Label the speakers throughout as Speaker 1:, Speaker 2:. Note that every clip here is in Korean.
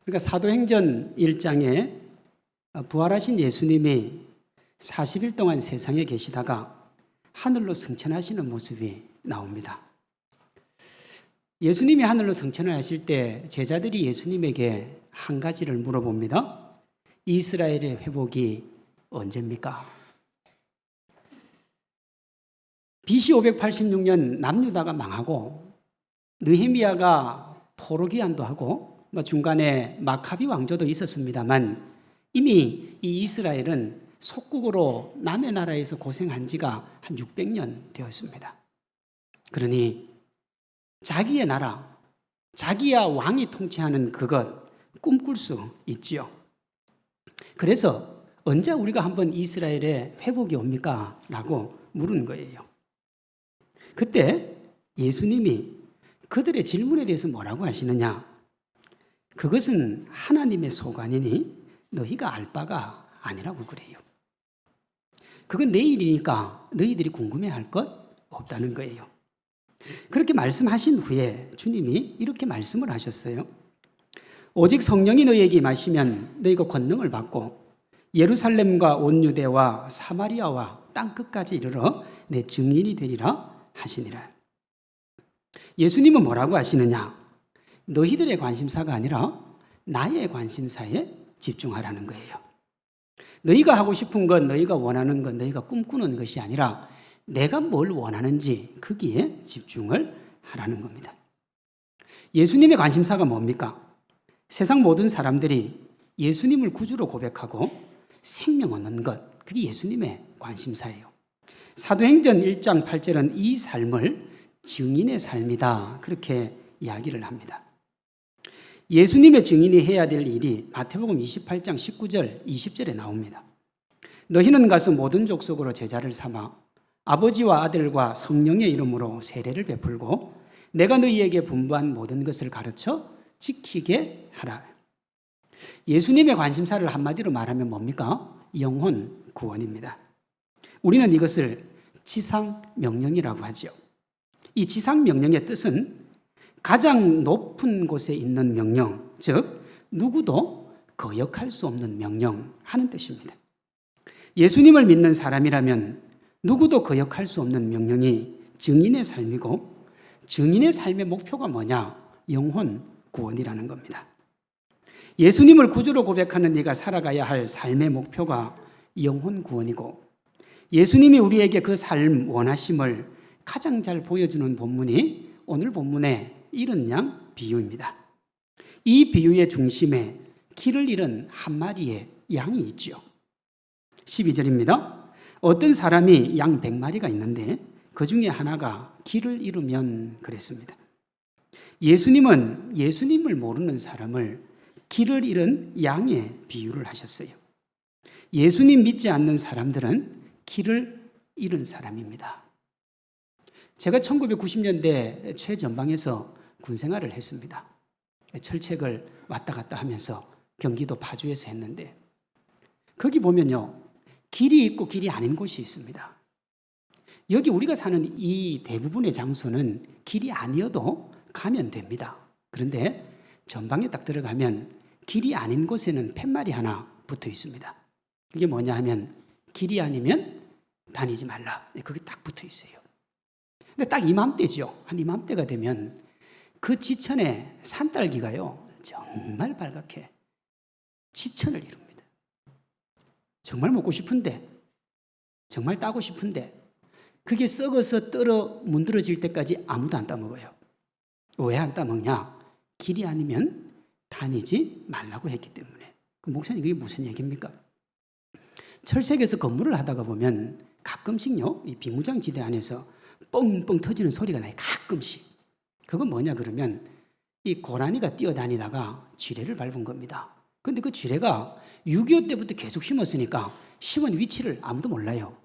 Speaker 1: 그러니까 사도행전 1장에 부활하신 예수님이 40일 동안 세상에 계시다가 하늘로 승천하시는 모습이 나옵니다. 예수님이 하늘로 승천을 하실 때 제자들이 예수님에게 한 가지를 물어봅니다. 이스라엘의 회복이 언제입니까? BC 586년 남유다가 망하고 느헤미야가 포로기한도 하고 중간에 마카비 왕조도 있었습니다만 이미 이 이스라엘은 속국으로 남의 나라에서 고생한 지가 한 600년 되었습니다. 그러니 자기의 나라, 자기야 왕이 통치하는 그것 꿈꿀 수 있지요. 그래서 언제 우리가 한번 이스라엘의 회복이 옵니까? 라고 물은 거예요. 그때 예수님이 그들의 질문에 대해서 뭐라고 하시느냐? 그것은 하나님의 소관이니 너희가 알 바가 아니라고 그래요. 그건 내일이니까 너희들이 궁금해할 것 없다는 거예요. 그렇게 말씀하신 후에 주님이 이렇게 말씀을 하셨어요. 오직 성령이 너희에게 임하시면 너희가 권능을 받고 예루살렘과 온 유대와 사마리아와 땅끝까지 이르러 내 증인이 되리라 하시니라. 예수님은 뭐라고 하시느냐? 너희들의 관심사가 아니라 나의 관심사에 집중하라는 거예요. 너희가 하고 싶은 것, 너희가 원하는 것, 너희가 꿈꾸는 것이 아니라 내가 뭘 원하는지 거기에 집중을 하라는 겁니다. 예수님의 관심사가 뭡니까? 세상 모든 사람들이 예수님을 구주로 고백하고 생명 얻는 것, 그게 예수님의 관심사예요. 사도행전 1장 8절은 이 삶을 증인의 삶이다, 그렇게 이야기를 합니다. 예수님의 증인이 해야 될 일이 마태복음 28장 19절 20절에 나옵니다. 너희는 가서 모든 족속으로 제자를 삼아 아버지와 아들과 성령의 이름으로 세례를 베풀고 내가 너희에게 분부한 모든 것을 가르쳐 지키게 하라. 예수님의 관심사를 한마디로 말하면 뭡니까? 영혼 구원입니다. 우리는 이것을 지상명령이라고 하죠. 이 지상명령의 뜻은 가장 높은 곳에 있는 명령, 즉 누구도 거역할 수 없는 명령 하는 뜻입니다. 예수님을 믿는 사람이라면 누구도 거역할 수 없는 명령이 증인의 삶이고 증인의 삶의 목표가 뭐냐? 영혼 구원이라는 겁니다. 예수님을 구주로 고백하는 네가 살아가야 할 삶의 목표가 영혼 구원이고 예수님이 우리에게 그 삶 원하심을 가장 잘 보여주는 본문이 오늘 본문의 잃은 양 비유입니다. 이 비유의 중심에 길을 잃은 한 마리의 양이 있죠. 12절입니다. 어떤 사람이 양 100마리가 있는데 그 중에 하나가 길을 잃으면 그랬습니다. 예수님은 예수님을 모르는 사람을 길을 잃은 양의 비유를 하셨어요. 예수님 믿지 않는 사람들은 길을 잃은 사람입니다. 제가 1990년대 최전방에서 군생활을 했습니다. 철책을 왔다 갔다 하면서 경기도 파주에서 했는데 거기 보면요, 길이 있고 길이 아닌 곳이 있습니다. 여기 우리가 사는 이 대부분의 장소는 길이 아니어도 가면 됩니다. 그런데 전방에 딱 들어가면 길이 아닌 곳에는 팻말이 하나 붙어 있습니다. 그게 뭐냐 하면 길이 아니면 다니지 말라. 그게 딱 붙어 있어요. 근데 딱 이맘때죠. 한 이맘때가 되면 그 지천에 산딸기가요, 정말 빨갛게 지천을 이룹니다. 정말 먹고 싶은데, 정말 따고 싶은데, 그게 썩어서 문드러질 때까지 아무도 안 따먹어요. 왜 안 따먹냐? 길이 아니면 다니지 말라고 했기 때문에. 목사님, 그게 무슨 얘기입니까? 철책에서 건물을 하다가 보면 가끔씩요, 이 비무장지대 안에서 뻥뻥 터지는 소리가 나요. 가끔씩. 그건 뭐냐 그러면 이 고라니가 뛰어다니다가 지뢰를 밟은 겁니다. 근데 그 지뢰가 6.25 때부터 계속 심었으니까 심은 위치를 아무도 몰라요.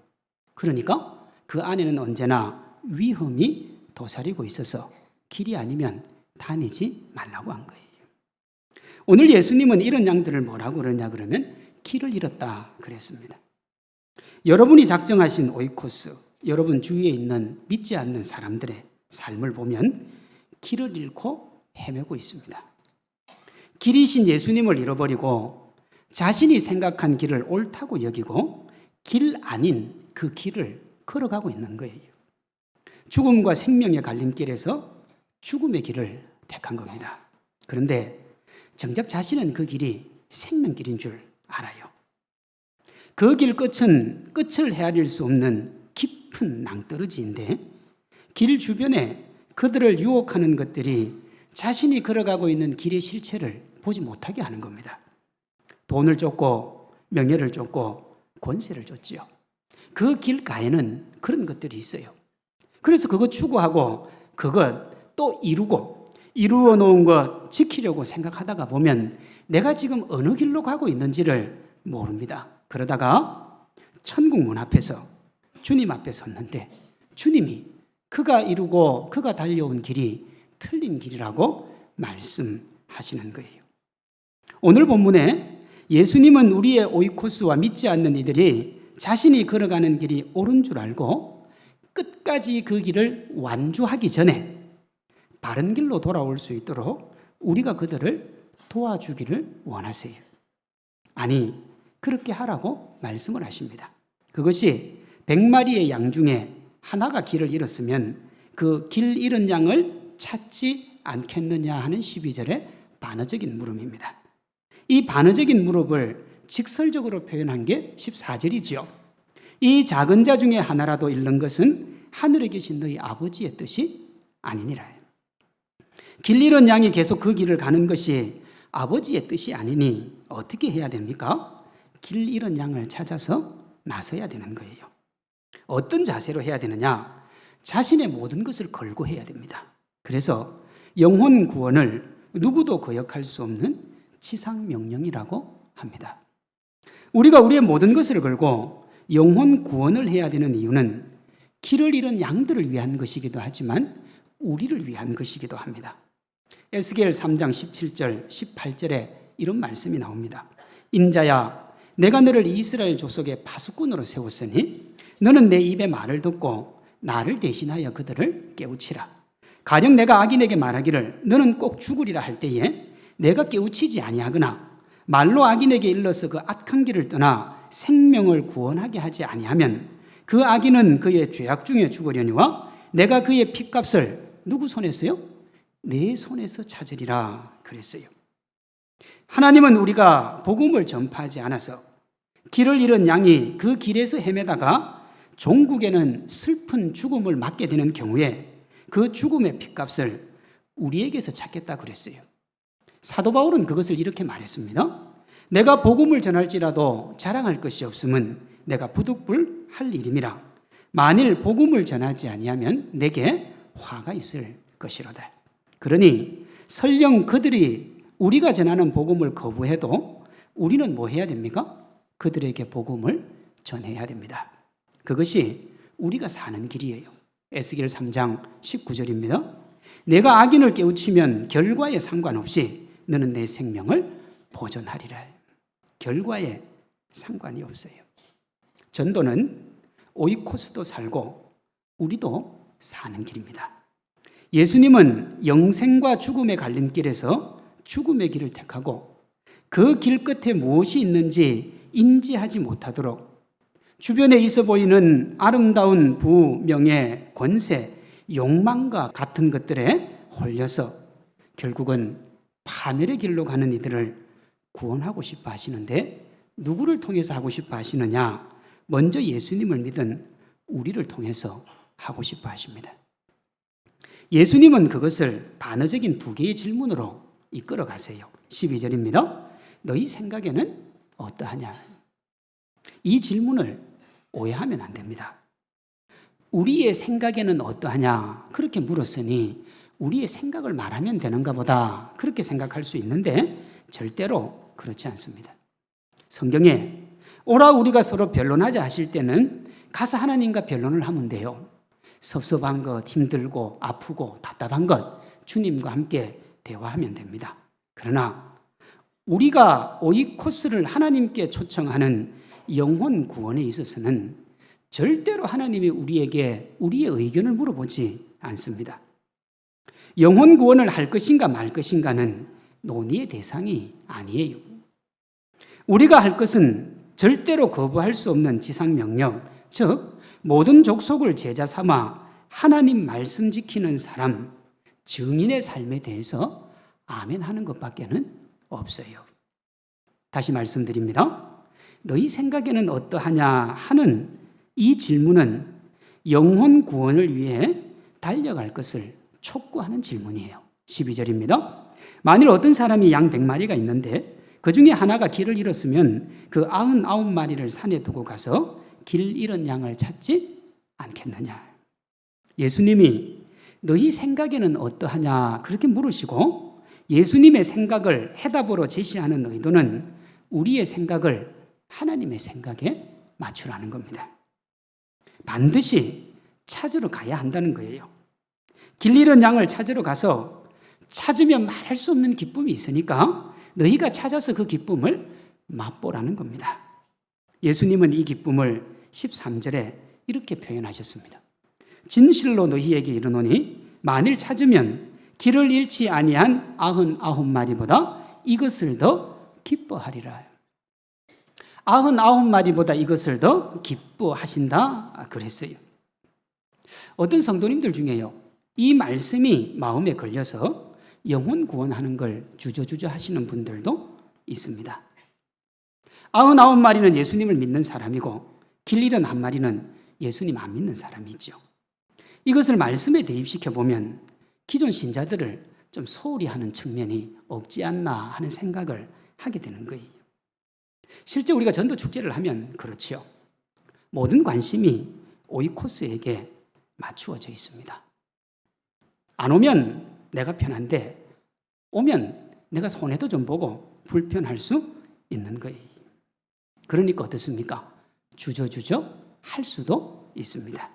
Speaker 1: 그러니까 그 안에는 언제나 위험이 도사리고 있어서 길이 아니면 다니지 말라고 한 거예요. 오늘 예수님은 이런 양들을 뭐라고 그러냐 그러면 길을 잃었다 그랬습니다. 여러분이 작정하신 오이코스, 여러분 주위에 있는 믿지 않는 사람들의 삶을 보면 길을 잃고 헤매고 있습니다. 길이신 예수님을 잃어버리고 자신이 생각한 길을 옳다고 여기고 길 아닌 그 길을 걸어가고 있는 거예요. 죽음과 생명의 갈림길에서 죽음의 길을 택한 겁니다. 그런데 정작 자신은 그 길이 생명길인 줄 알아요. 그 길 끝은 끝을 헤아릴 수 없는 깊은 낭떠러지인데 길 주변에 그들을 유혹하는 것들이 자신이 걸어가고 있는 길의 실체를 보지 못하게 하는 겁니다. 돈을 쫓고 명예를 쫓고 권세를 쫓지요. 그 길가에는 그런 것들이 있어요. 그래서 그거 추구하고 그것 또 이루어 놓은 것 지키려고 생각하다가 보면 내가 지금 어느 길로 가고 있는지를 모릅니다. 그러다가 천국 문 앞에서 주님 앞에 섰는데 주님이 그가 이루고 그가 달려온 길이 틀린 길이라고 말씀하시는 거예요. 오늘 본문에 예수님은 우리의 오이코스와 믿지 않는 이들이 자신이 걸어가는 길이 옳은 줄 알고 끝까지 그 길을 완주하기 전에 바른 길로 돌아올 수 있도록 우리가 그들을 도와주기를 원하세요. 아니, 그렇게 하라고 말씀을 하십니다. 그것이 100마리의 양 중에 하나가 길을 잃었으면 그 길 잃은 양을 찾지 않겠느냐 하는 12절의 반어적인 물음입니다. 이 반어적인 물음을 직설적으로 표현한 게 14절이지요. 이 작은 자 중에 하나라도 잃는 것은 하늘에 계신 너희 아버지의 뜻이 아니니라. 길 잃은 양이 계속 그 길을 가는 것이 아버지의 뜻이 아니니 어떻게 해야 됩니까? 길 잃은 양을 찾아서 나서야 되는 거예요. 어떤 자세로 해야 되느냐? 자신의 모든 것을 걸고 해야 됩니다. 그래서 영혼 구원을 누구도 거역할 수 없는 지상명령이라고 합니다. 우리가 우리의 모든 것을 걸고 영혼 구원을 해야 되는 이유는 길을 잃은 양들을 위한 것이기도 하지만 우리를 위한 것이기도 합니다. 에스겔 3장 17절 18절에 이런 말씀이 나옵니다. 인자야, 내가 너를 이스라엘 족속의 파수꾼으로 세웠으니 너는 내 입의 말을 듣고 나를 대신하여 그들을 깨우치라. 가령 내가 악인에게 말하기를 너는 꼭 죽으리라 할 때에 내가 깨우치지 아니하거나 말로 악인에게 일러서 그 악한 길을 떠나 생명을 구원하게 하지 아니하면 그 악인은 그의 죄악 중에 죽으려니와 내가 그의 핏값을 누구 손에서요? 내 손에서 찾으리라 그랬어요. 하나님은 우리가 복음을 전파하지 않아서 길을 잃은 양이 그 길에서 헤매다가 종국에는 슬픈 죽음을 맞게 되는 경우에 그 죽음의 핏값을 우리에게서 찾겠다 그랬어요. 사도 바울은 그것을 이렇게 말했습니다. 내가 복음을 전할지라도 자랑할 것이 없음은 내가 부득불 할 일임이라. 만일 복음을 전하지 아니하면 내게 화가 있을 것이로다. 그러니 설령 그들이 우리가 전하는 복음을 거부해도 우리는 뭐 해야 됩니까? 그들에게 복음을 전해야 됩니다. 그것이 우리가 사는 길이에요. 에스겔 3장 19절입니다. 내가 악인을 깨우치면 결과에 상관없이 너는 내 생명을 보존하리라. 결과에 상관이 없어요. 전도는 오이코스도 살고 우리도 사는 길입니다. 예수님은 영생과 죽음의 갈림길에서 죽음의 길을 택하고 그 길 끝에 무엇이 있는지 인지하지 못하도록 주변에 있어 보이는 아름다운 부, 명예, 권세, 욕망과 같은 것들에 홀려서 결국은 파멸의 길로 가는 이들을 구원하고 싶어 하시는데 누구를 통해서 하고 싶어 하시느냐? 먼저 예수님을 믿은 우리를 통해서 하고 싶어 하십니다. 예수님은 그것을 반어적인 두 개의 질문으로 이끌어 가세요. 12절입니다. 너희 생각에는 어떠하냐? 이 질문을 오해하면 안 됩니다. 우리의 생각에는 어떠하냐? 그렇게 물었으니 우리의 생각을 말하면 되는가 보다 그렇게 생각할 수 있는데 절대로 그렇지 않습니다. 성경에 오라 우리가 서로 변론하자 하실 때는 가서 하나님과 변론을 하면 돼요. 섭섭한 것, 힘들고 아프고 답답한 것 주님과 함께 대화하면 됩니다. 그러나 우리가 오이코스를 하나님께 초청하는 영혼 구원에 있어서는 절대로 하나님이 우리에게 우리의 의견을 물어보지 않습니다. 영혼 구원을 할 것인가 말 것인가는 논의의 대상이 아니에요. 우리가 할 것은 절대로 거부할 수 없는 지상명령, 즉 모든 족속을 제자 삼아 하나님 말씀 지키는 사람, 증인의 삶에 대해서 아멘 하는 것밖에는 없어요. 다시 말씀드립니다. 너희 생각에는 어떠하냐 하는 이 질문은 영혼 구원을 위해 달려갈 것을 촉구하는 질문이에요. 12절입니다. 만일 어떤 사람이 양 100마리가 있는데 그 중에 하나가 길을 잃었으면 그 99마리를 산에 두고 가서 길 잃은 양을 찾지 않겠느냐. 예수님이 너희 생각에는 어떠하냐 그렇게 물으시고 예수님의 생각을 해답으로 제시하는 의도는 우리의 생각을 하나님의 생각에 맞추라는 겁니다. 반드시 찾으러 가야 한다는 거예요. 길 잃은 양을 찾으러 가서 찾으면 말할 수 없는 기쁨이 있으니까 너희가 찾아서 그 기쁨을 맛보라는 겁니다. 예수님은 이 기쁨을 13절에 이렇게 표현하셨습니다. 진실로 너희에게 이르노니 만일 찾으면 길을 잃지 아니한 99마리보다 이것을 더 기뻐하리라. 99마리보다 이것을 더 기뻐하신다 그랬어요. 어떤 성도님들 중에요, 이 말씀이 마음에 걸려서 영혼 구원하는 걸 주저주저 하시는 분들도 있습니다. 99마리는 예수님을 믿는 사람이고 길 잃은 한 마리는 예수님 안 믿는 사람이죠. 이것을 말씀에 대입시켜 보면 기존 신자들을 좀 소홀히 하는 측면이 없지 않나 하는 생각을 하게 되는 거예요. 실제 우리가 전도 축제를 하면 그렇지요. 모든 관심이 오이코스에게 맞추어져 있습니다. 안 오면 내가 편한데 오면 내가 손해도 좀 보고 불편할 수 있는 거예요. 그러니까 어떻습니까? 주저주저 할 수도 있습니다.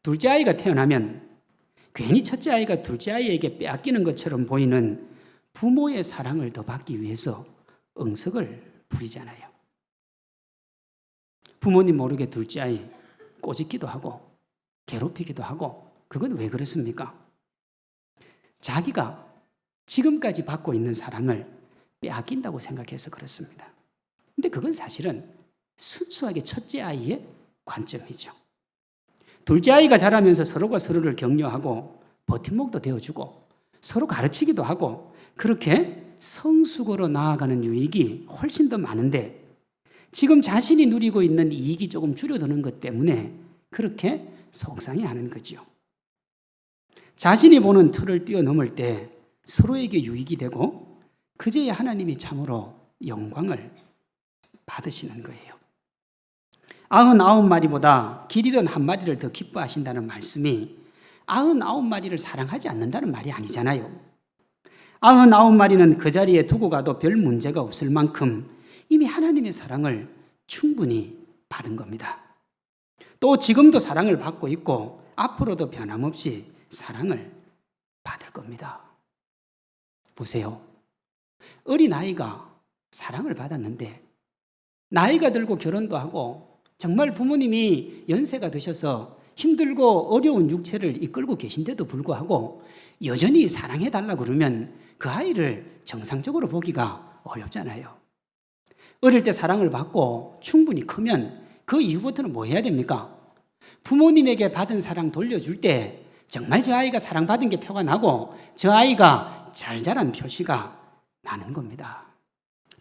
Speaker 1: 둘째 아이가 태어나면 괜히 첫째 아이가 둘째 아이에게 빼앗기는 것처럼 보이는 부모의 사랑을 더 받기 위해서 응석을 부리잖아요. 부모님 모르게 둘째 아이 꼬집기도 하고 괴롭히기도 하고, 그건 왜 그렇습니까? 자기가 지금까지 받고 있는 사랑을 빼앗긴다고 생각해서 그렇습니다. 근데 그건 사실은 순수하게 첫째 아이의 관점이죠. 둘째 아이가 자라면서 서로가 서로를 격려하고 버팀목도 되어주고 서로 가르치기도 하고 그렇게 성숙으로 나아가는 유익이 훨씬 더 많은데, 지금 자신이 누리고 있는 이익이 조금 줄어드는 것 때문에 그렇게 속상해하는 거죠. 자신이 보는 틀을 뛰어넘을 때 서로에게 유익이 되고 그제야 하나님이 참으로 영광을 받으시는 거예요. 99마리보다 길 잃은 한 마리를 더 기뻐하신다는 말씀이 99마리를 사랑하지 않는다는 말이 아니잖아요. 99마리는 그 자리에 두고 가도 별 문제가 없을 만큼 이미 하나님의 사랑을 충분히 받은 겁니다. 또 지금도 사랑을 받고 있고 앞으로도 변함없이 사랑을 받을 겁니다. 보세요. 어린아이가 사랑을 받았는데 나이가 들고 결혼도 하고 정말 부모님이 연세가 드셔서 힘들고 어려운 육체를 이끌고 계신데도 불구하고 여전히 사랑해달라고 그러면 그 아이를 정상적으로 보기가 어렵잖아요. 어릴 때 사랑을 받고 충분히 크면 그 이후부터는 뭐 해야 됩니까? 부모님에게 받은 사랑 돌려줄 때 정말 저 아이가 사랑받은 게 표가 나고 저 아이가 잘 자란 표시가 나는 겁니다.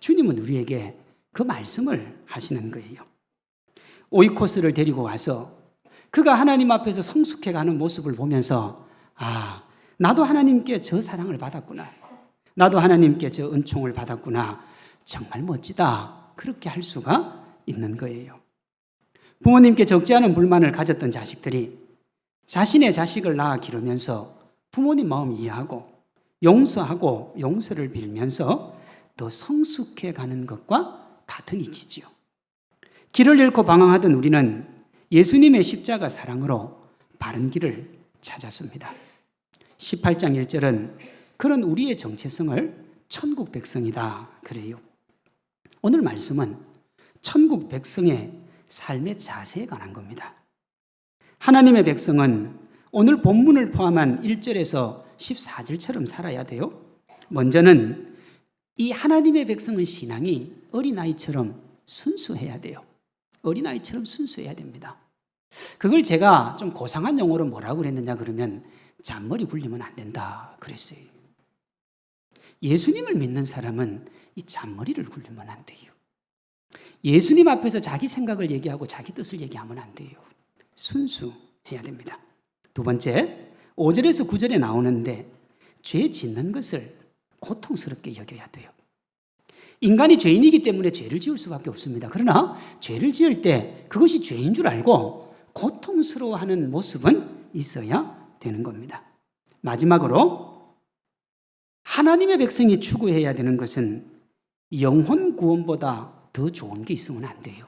Speaker 1: 주님은 우리에게 그 말씀을 하시는 거예요. 오이코스를 데리고 와서 그가 하나님 앞에서 성숙해가는 모습을 보면서 나도 하나님께 저 사랑을 받았구나. 나도 하나님께 저 은총을 받았구나. 정말 멋지다. 그렇게 할 수가 있는 거예요. 부모님께 적지 않은 불만을 가졌던 자식들이 자신의 자식을 낳아 기르면서 부모님 마음 이해하고 용서하고 용서를 빌면서 더 성숙해 가는 것과 같은 이치지요. 길을 잃고 방황하던 우리는 예수님의 십자가 사랑으로 바른 길을 찾았습니다. 18장 1절은 그런 우리의 정체성을 천국 백성이다 그래요. 오늘 말씀은 천국 백성의 삶의 자세에 관한 겁니다. 하나님의 백성은 오늘 본문을 포함한 1절에서 14절처럼 살아야 돼요. 먼저는 이 하나님의 백성의 신앙이 어린아이처럼 순수해야 돼요. 어린아이처럼 순수해야 됩니다. 그걸 제가 좀 고상한 용어로 뭐라고 그랬느냐 그러면 잔머리 굴리면 안 된다 그랬어요. 예수님을 믿는 사람은 이 잔머리를 굴리면 안 돼요. 예수님 앞에서 자기 생각을 얘기하고 자기 뜻을 얘기하면 안 돼요. 순수해야 됩니다. 두 번째, 5절에서 9절에 나오는데 죄 짓는 것을 고통스럽게 여겨야 돼요. 인간이 죄인이기 때문에 죄를 지을 수밖에 없습니다. 그러나 죄를 지을 때 그것이 죄인 줄 알고 고통스러워하는 모습은 있어야 되는 겁니다. 마지막으로 하나님의 백성이 추구해야 되는 것은 영혼 구원보다 더 좋은 게 있으면 안 돼요.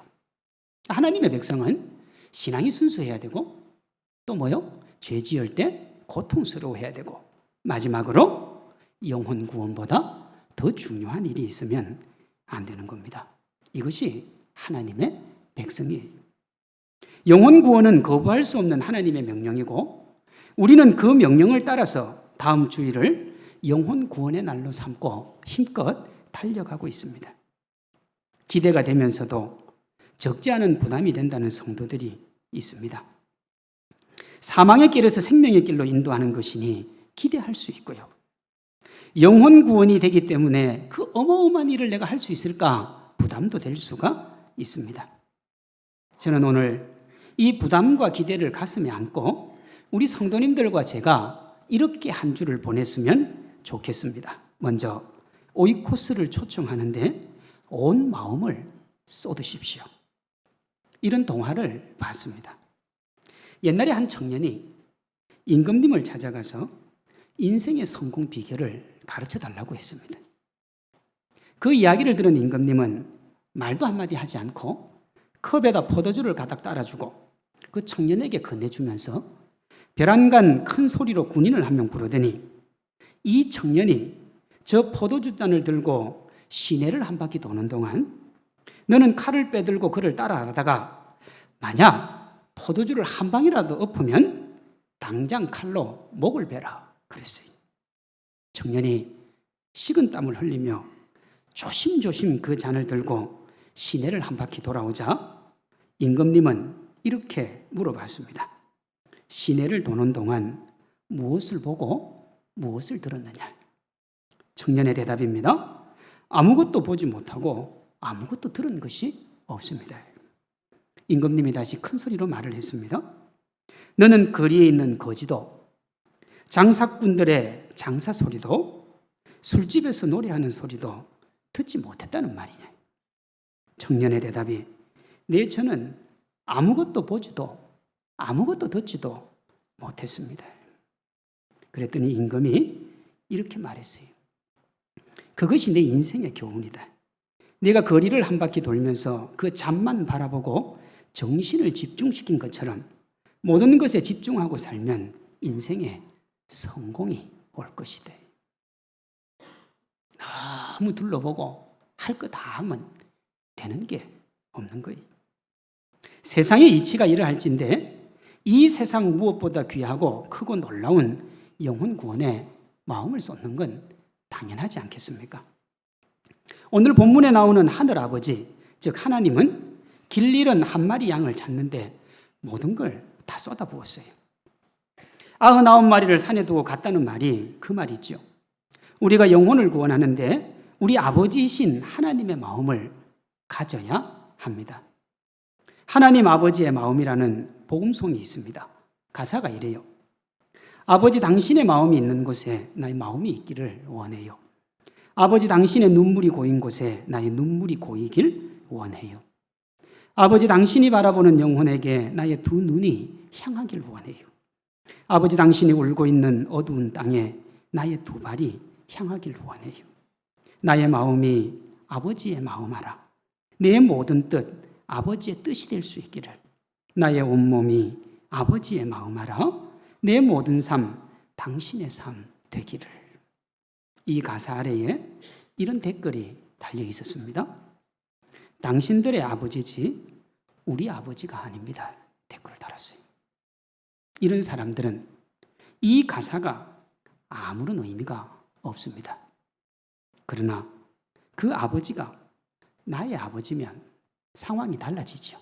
Speaker 1: 하나님의 백성은 신앙이 순수해야 되고 또 뭐요? 죄 지을 때 고통스러워해야 되고 마지막으로 영혼 구원보다 더 중요한 일이 있으면 안 되는 겁니다. 이것이 하나님의 백성이에요. 영혼 구원은 거부할 수 없는 하나님의 명령이고 우리는 그 명령을 따라서 다음 주일을 영혼 구원의 날로 삼고 힘껏 달려가고 있습니다. 기대가 되면서도 적지 않은 부담이 된다는 성도들이 있습니다. 사망의 길에서 생명의 길로 인도하는 것이니 기대할 수 있고요. 영혼 구원이 되기 때문에 그 어마어마한 일을 내가 할 수 있을까 부담도 될 수가 있습니다. 저는 오늘 이 부담과 기대를 가슴에 안고 우리 성도님들과 제가 이렇게 한 주를 보냈으면 좋겠습니다. 먼저 오이코스를 초청하는데 온 마음을 쏟으십시오. 이런 동화를 봤습니다. 옛날에 한 청년이 임금님을 찾아가서 인생의 성공 비결을 가르쳐 달라고 했습니다. 그 이야기를 들은 임금님은 말도 한마디 하지 않고 컵에다 포도주를 가득 따라주고 그 청년에게 건네주면서 벼랑간 큰 소리로 군인을 한 명 부르더니 이 청년이 저 포도주잔을 들고 시내를 한 바퀴 도는 동안 너는 칼을 빼들고 그를 따라가다가 만약 포도주를 한 방이라도 엎으면 당장 칼로 목을 베라 그랬어요. 청년이 식은 땀을 흘리며 조심조심 그 잔을 들고 시내를 한 바퀴 돌아오자 임금님은 이렇게 물어봤습니다. 시내를 도는 동안 무엇을 보고 무엇을 들었느냐? 청년의 대답입니다. 아무것도 보지 못하고 아무것도 들은 것이 없습니다. 임금님이 다시 큰 소리로 말을 했습니다. 너는 거리에 있는 거지도 장사꾼들의 장사 소리도 술집에서 노래하는 소리도 듣지 못했다는 말이냐. 청년의 대답이 네, 저는 아무것도 보지도 아무것도 듣지도 못했습니다. 그랬더니 임금이 이렇게 말했어요. 그것이 내 인생의 교훈이다. 내가 거리를 한 바퀴 돌면서 그 잔만 바라보고 정신을 집중시킨 것처럼 모든 것에 집중하고 살면 인생에 성공이 올 것이다. 너무 둘러보고 할 거 다 하면 되는 게 없는 거예요. 세상의 이치가 이러할진데 이 세상 무엇보다 귀하고 크고 놀라운 영혼 구원에 마음을 쏟는 건 당연하지 않겠습니까? 오늘 본문에 나오는 하늘아버지, 즉 하나님은 길 잃은 한 마리 양을 찾는데 모든 걸 다 쏟아부었어요. 99마리를 산에 두고 갔다는 말이 그 말이죠. 우리가 영혼을 구원하는데 우리 아버지이신 하나님의 마음을 가져야 합니다. 하나님 아버지의 마음이라는 복음송이 있습니다. 가사가 이래요. 아버지 당신의 마음이 있는 곳에 나의 마음이 있기를 원해요. 아버지 당신의 눈물이 고인 곳에 나의 눈물이 고이길 원해요. 아버지 당신이 바라보는 영혼에게 나의 두 눈이 향하길 원해요. 아버지 당신이 울고 있는 어두운 땅에 나의 두 발이 향하길 원해요. 나의 마음이 아버지의 마음하라. 내 모든 뜻 아버지의 뜻이 될 수 있기를. 나의 온몸이 아버지의 마음하라. 내 모든 삶 당신의 삶 되기를. 이 가사 아래에 이런 댓글이 달려 있었습니다. 당신들의 아버지지 우리 아버지가 아닙니다. 댓글을 달았어요. 이런 사람들은 이 가사가 아무런 의미가 없습니다. 그러나 그 아버지가 나의 아버지면 상황이 달라지죠.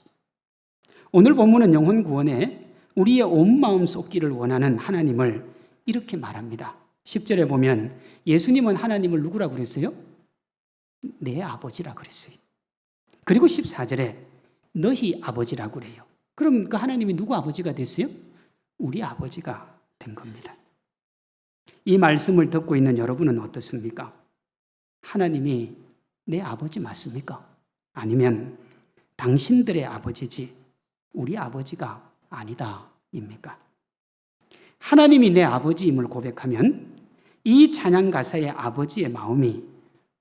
Speaker 1: 오늘 본문은 영혼 구원에 우리의 온 마음 쏟기를 원하는 하나님을 이렇게 말합니다. 10절에 보면 예수님은 하나님을 누구라고 그랬어요? 내 아버지라고 그랬어요. 그리고 14절에 너희 아버지라고 그래요. 그럼 그 하나님이 누구 아버지가 됐어요? 우리 아버지가 된 겁니다. 이 말씀을 듣고 있는 여러분은 어떻습니까? 하나님이 내 아버지 맞습니까? 아니면 당신들의 아버지지 우리 아버지가 아니다입니까? 하나님이 내 아버지임을 고백하면 이 찬양 가사의 아버지의 마음이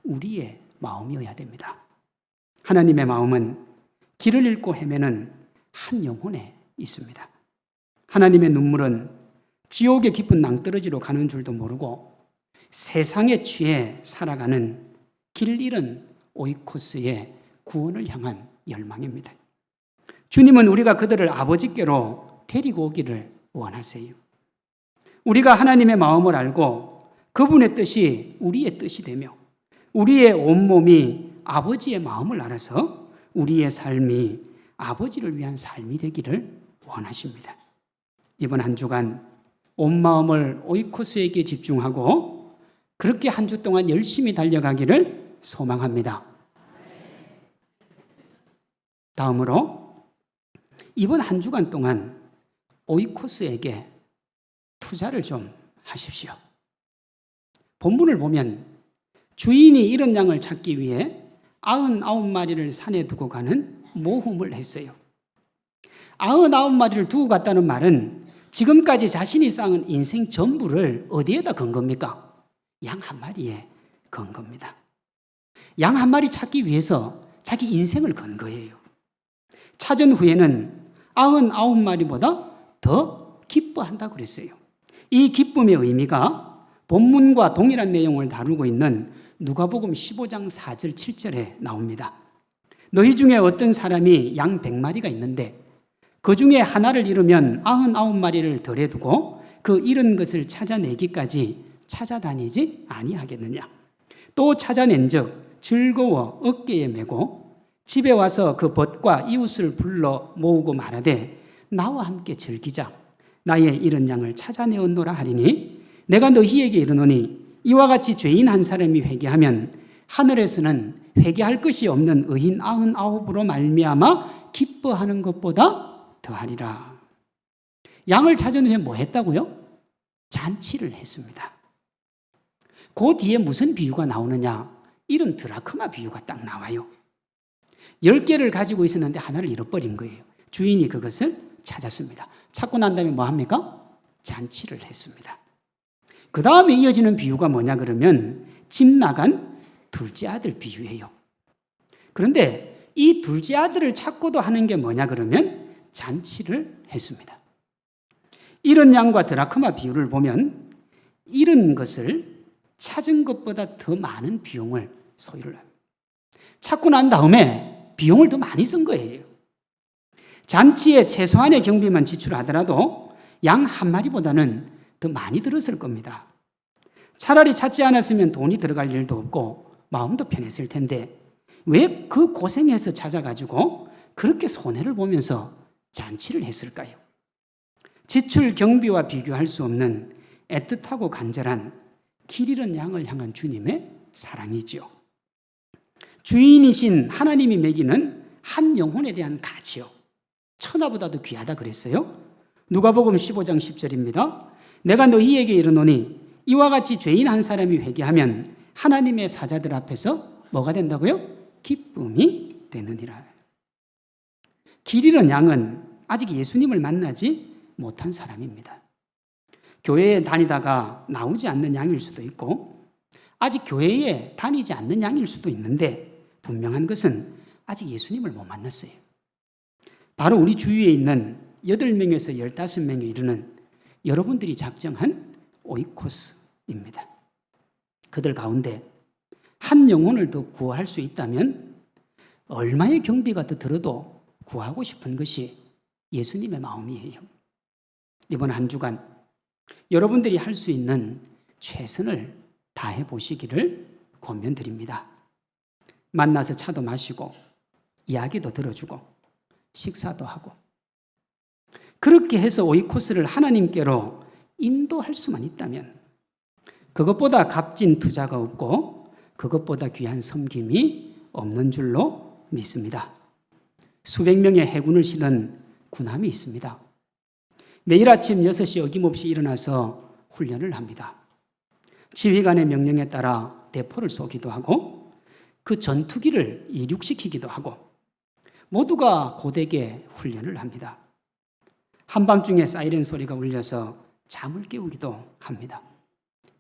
Speaker 1: 우리의 마음이어야 됩니다. 하나님의 마음은 길을 잃고 헤매는 한 영혼에 있습니다. 하나님의 눈물은 지옥의 깊은 낭떠러지로 가는 줄도 모르고 세상에 취해 살아가는 길 잃은 오이코스의 구원을 향한 열망입니다. 주님은 우리가 그들을 아버지께로 데리고 오기를 원하세요. 우리가 하나님의 마음을 알고 그분의 뜻이 우리의 뜻이 되며 우리의 온몸이 아버지의 마음을 알아서 우리의 삶이 아버지를 위한 삶이 되기를 원하십니다. 이번 한 주간 온 마음을 오이코스에게 집중하고 그렇게 한 주 동안 열심히 달려가기를 소망합니다. 다음으로 이번 한 주간 동안 오이코스에게 투자를 좀 하십시오. 본문을 보면 주인이 잃은 양을 찾기 위해 99마리를 산에 두고 가는 모험을 했어요. 99마리를 두고 갔다는 말은 지금까지 자신이 쌓은 인생 전부를 어디에다 건 겁니까? 양 한 마리에 건 겁니다. 양 한 마리 찾기 위해서 자기 인생을 건 거예요. 찾은 후에는 99마리보다 더 기뻐한다고 그랬어요. 이 기쁨의 의미가 본문과 동일한 내용을 다루고 있는 누가복음 15장 4절 7절에 나옵니다. 너희 중에 어떤 사람이 양 100마리가 있는데 그 중에 하나를 잃으면 99마리를 덜에 두고 그 잃은 것을 찾아내기까지 찾아다니지 아니하겠느냐. 또 찾아낸즉 즐거워 어깨에 메고 집에 와서 그 벗과 이웃을 불러 모으고 말하되 나와 함께 즐기자. 나의 잃은 양을 찾아내었노라 하리니 내가 너희에게 이르노니 이와 같이 죄인 한 사람이 회개하면 하늘에서는 회개할 것이 없는 의인 99으로 말미암아 기뻐하는 것보다 더하리라. 양을 찾은 후에 뭐 했다고요? 잔치를 했습니다. 그 뒤에 무슨 비유가 나오느냐? 이런 드라크마 비유가 딱 나와요. 10개를 가지고 있었는데 하나를 잃어버린 거예요. 주인이 그것을 찾았습니다. 찾고 난 다음에 뭐 합니까? 잔치를 했습니다. 그 다음에 이어지는 비유가 뭐냐 그러면 집 나간 둘째 아들 비유예요. 그런데 이 둘째 아들을 찾고도 하는 게 뭐냐 그러면 잔치를 했습니다. 잃은 양과 드라크마 비유를 보면 잃은 것을 찾은 것보다 더 많은 비용을 소유를 합니다. 찾고 난 다음에 비용을 더 많이 쓴 거예요. 잔치에 최소한의 경비만 지출하더라도 양 한 마리보다는 더 많이 들었을 겁니다. 차라리 찾지 않았으면 돈이 들어갈 일도 없고 마음도 편했을 텐데 왜 그 고생해서 찾아가지고 그렇게 손해를 보면서 잔치를 했을까요? 지출 경비와 비교할 수 없는 애틋하고 간절한 길 잃은 양을 향한 주님의 사랑이죠. 주인이신 하나님이 매기는 한 영혼에 대한 가치요. 천하보다도 귀하다 그랬어요. 누가복음 15장 10절입니다. 내가 너희에게 이르노니 이와 같이 죄인 한 사람이 회개하면 하나님의 사자들 앞에서 뭐가 된다고요? 기쁨이 되느니라. 길 잃은 양은 아직 예수님을 만나지 못한 사람입니다. 교회에 다니다가 나오지 않는 양일 수도 있고 아직 교회에 다니지 않는 양일 수도 있는데 분명한 것은 아직 예수님을 못 만났어요. 바로 우리 주위에 있는 8명에서 15명에 이르는 여러분들이 작정한 오이코스입니다. 그들 가운데 한 영혼을 더 구할 수 있다면 얼마의 경비가 더 들어도 구하고 싶은 것이 예수님의 마음이에요. 이번 한 주간 여러분들이 할 수 있는 최선을 다해 보시기를 권면드립니다. 만나서 차도 마시고 이야기도 들어주고 식사도 하고 그렇게 해서 오이코스를 하나님께로 인도할 수만 있다면 그것보다 값진 투자가 없고 그것보다 귀한 섬김이 없는 줄로 믿습니다. 수백 명의 해군을 실은 군함이 있습니다. 매일 아침 6시 어김없이 일어나서 훈련을 합니다. 지휘관의 명령에 따라 대포를 쏘기도 하고 그 전투기를 이륙시키기도 하고 모두가 고되게 훈련을 합니다. 한밤중에 사이렌 소리가 울려서 잠을 깨우기도 합니다.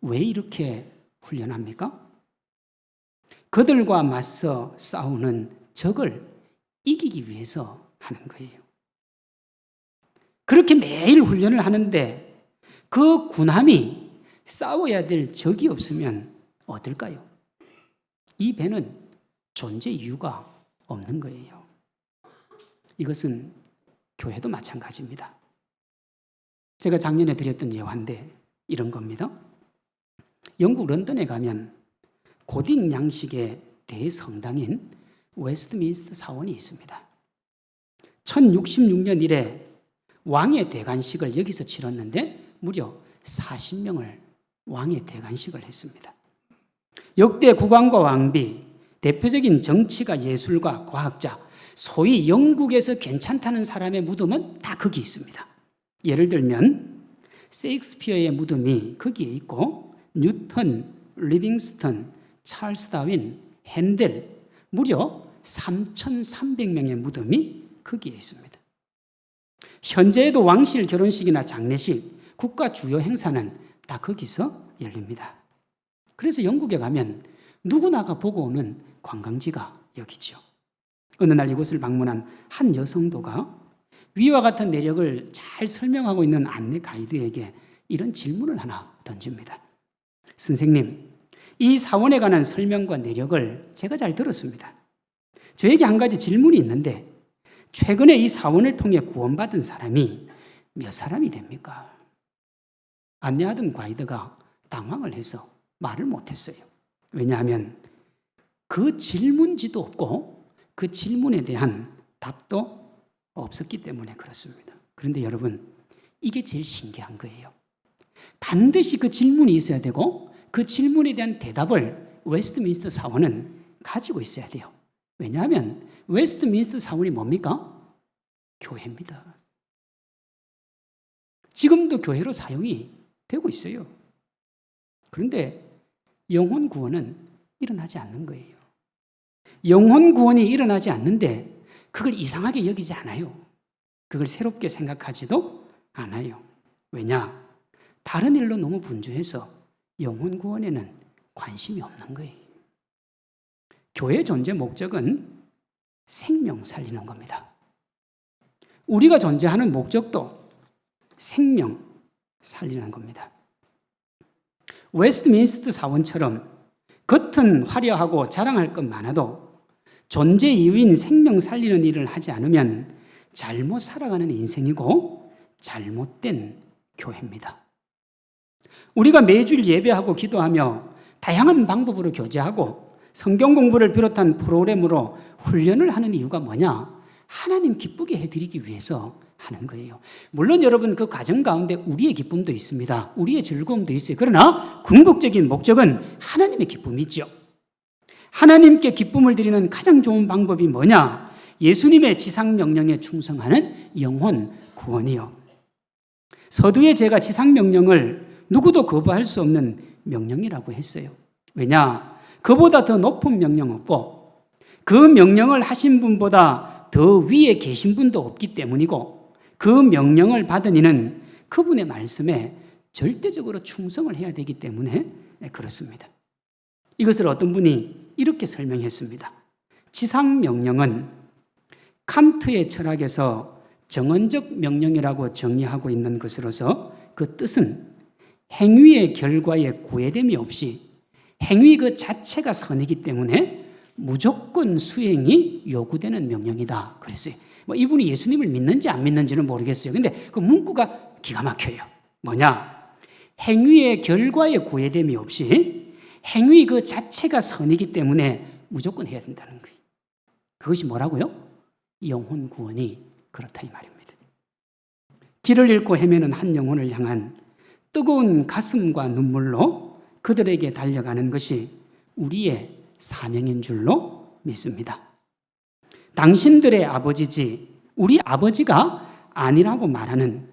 Speaker 1: 왜 이렇게 훈련합니까? 그들과 맞서 싸우는 적을 이기기 위해서 하는 거예요. 그렇게 매일 훈련을 하는데 그 군함이 싸워야 될 적이 없으면 어떨까요? 이 배는 존재 이유가 없는 거예요. 이것은 교회도 마찬가지입니다. 제가 작년에 드렸던 예화인데 이런 겁니다. 영국 런던에 가면 고딕 양식의 대성당인 웨스트민스터 사원이 있습니다. 1066년 이래 왕의 대관식을 여기서 치렀는데 무려 40명을 왕의 대관식을 했습니다. 역대 국왕과 왕비, 대표적인 정치가 예술가, 과학자, 소위 영국에서 괜찮다는 사람의 무덤은 다 거기 있습니다. 예를 들면 셰익스피어의 무덤이 거기에 있고 뉴턴, 리빙스턴, 찰스 다윈, 핸델 무려 3,300명의 무덤이 거기에 있습니다. 현재에도 왕실 결혼식이나 장례식, 국가 주요 행사는 다 거기서 열립니다. 그래서 영국에 가면 누구나가 보고 오는 관광지가 여기죠. 어느 날 이곳을 방문한 한 여성도가 위와 같은 내력을 잘 설명하고 있는 안내 가이드에게 이런 질문을 하나 던집니다. 선생님, 이 사원에 관한 설명과 내력을 제가 잘 들었습니다. 저에게 한 가지 질문이 있는데 최근에 이 사원을 통해 구원받은 사람이 몇 사람이 됩니까? 안내하던 가이드가 당황을 해서 말을 못했어요. 왜냐하면 그 질문지도 없고 그 질문에 대한 답도 없었기 때문에 그렇습니다. 그런데 여러분, 이게 제일 신기한 거예요. 반드시 그 질문이 있어야 되고 그 질문에 대한 대답을 웨스트민스터 사원은 가지고 있어야 돼요. 왜냐하면 웨스트민스터 사원이 뭡니까? 교회입니다. 지금도 교회로 사용이 되고 있어요. 그런데 영혼 구원은 일어나지 않는 거예요. 영혼 구원이 일어나지 않는데 그걸 이상하게 여기지 않아요. 그걸 새롭게 생각하지도 않아요. 왜냐? 다른 일로 너무 분주해서 영혼 구원에는 관심이 없는 거예요. 교회의 존재 목적은 생명 살리는 겁니다. 우리가 존재하는 목적도 생명 살리는 겁니다. 웨스트민스터 사원처럼 겉은 화려하고 자랑할 것 많아도 존재 이유인 생명 살리는 일을 하지 않으면 잘못 살아가는 인생이고 잘못된 교회입니다. 우리가 매주일 예배하고 기도하며 다양한 방법으로 교제하고 성경 공부를 비롯한 프로그램으로 훈련을 하는 이유가 뭐냐? 하나님 기쁘게 해드리기 위해서 하는 거예요. 물론 여러분 그 과정 가운데 우리의 기쁨도 있습니다. 우리의 즐거움도 있어요. 그러나 궁극적인 목적은 하나님의 기쁨이죠. 하나님께 기쁨을 드리는 가장 좋은 방법이 뭐냐? 예수님의 지상명령에 충성하는 영혼 구원이요. 서두에 제가 지상명령을 누구도 거부할 수 없는 명령이라고 했어요. 왜냐? 그보다 더 높은 명령 없고 그 명령을 하신 분보다 더 위에 계신 분도 없기 때문이고 그 명령을 받은 이는 그분의 말씀에 절대적으로 충성을 해야 되기 때문에 그렇습니다. 이것을 어떤 분이 이렇게 설명했습니다. 지상명령은 칸트의 철학에서 정언적 명령이라고 정의하고 있는 것으로서 그 뜻은 행위의 결과에 구애됨이 없이 행위 그 자체가 선이기 때문에 무조건 수행이 요구되는 명령이다. 그랬어요. 이분이 예수님을 믿는지 안 믿는지는 모르겠어요. 근데 그 문구가 기가 막혀요. 뭐냐? 행위의 결과에 구애됨이 없이 행위 그 자체가 선이기 때문에 무조건 해야 된다는 거예요. 그것이 뭐라고요? 영혼 구원이 그렇다 이 말입니다. 길을 잃고 헤매는 한 영혼을 향한 뜨거운 가슴과 눈물로 그들에게 달려가는 것이 우리의 사명인 줄로 믿습니다. 당신들의 아버지지 우리 아버지가 아니라고 말하는,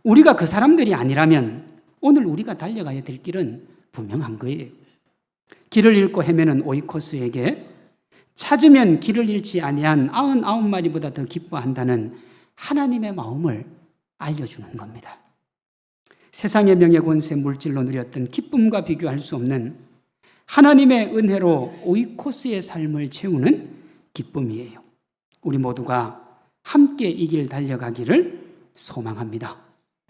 Speaker 1: 우리가 그 사람들이 아니라면 오늘 우리가 달려가야 될 길은 분명한 거예요. 길을 잃고 헤매는 오이코스에게 찾으면 길을 잃지 아니한 99마리보다 더 기뻐한다는 하나님의 마음을 알려주는 겁니다. 세상의 명예, 권세, 물질로 누렸던 기쁨과 비교할 수 없는 하나님의 은혜로 오이코스의 삶을 채우는 기쁨이에요. 우리 모두가 함께 이 길 달려가기를 소망합니다.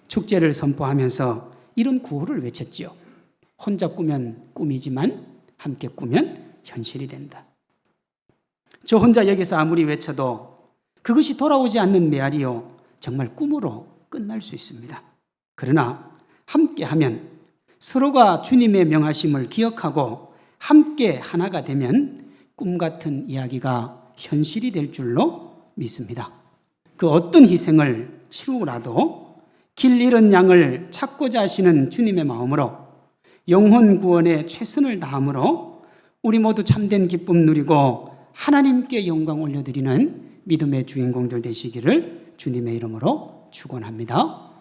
Speaker 1: 축제를 선포하면서 이런 구호를 외쳤지요. 혼자 꾸면 꿈이지만 함께 꾸면 현실이 된다. 저 혼자 여기서 아무리 외쳐도 그것이 돌아오지 않는 메아리요 정말 꿈으로 끝날 수 있습니다. 그러나 함께하면 서로가 주님의 명하심을 기억하고 함께 하나가 되면 꿈 같은 이야기가 현실이 될 줄로 믿습니다. 그 어떤 희생을 치루라도 길 잃은 양을 찾고자 하시는 주님의 마음으로 영혼 구원에 최선을 다함으로 우리 모두 참된 기쁨 누리고 하나님께 영광 올려드리는 믿음의 주인공들 되시기를 주님의 이름으로 축원합니다.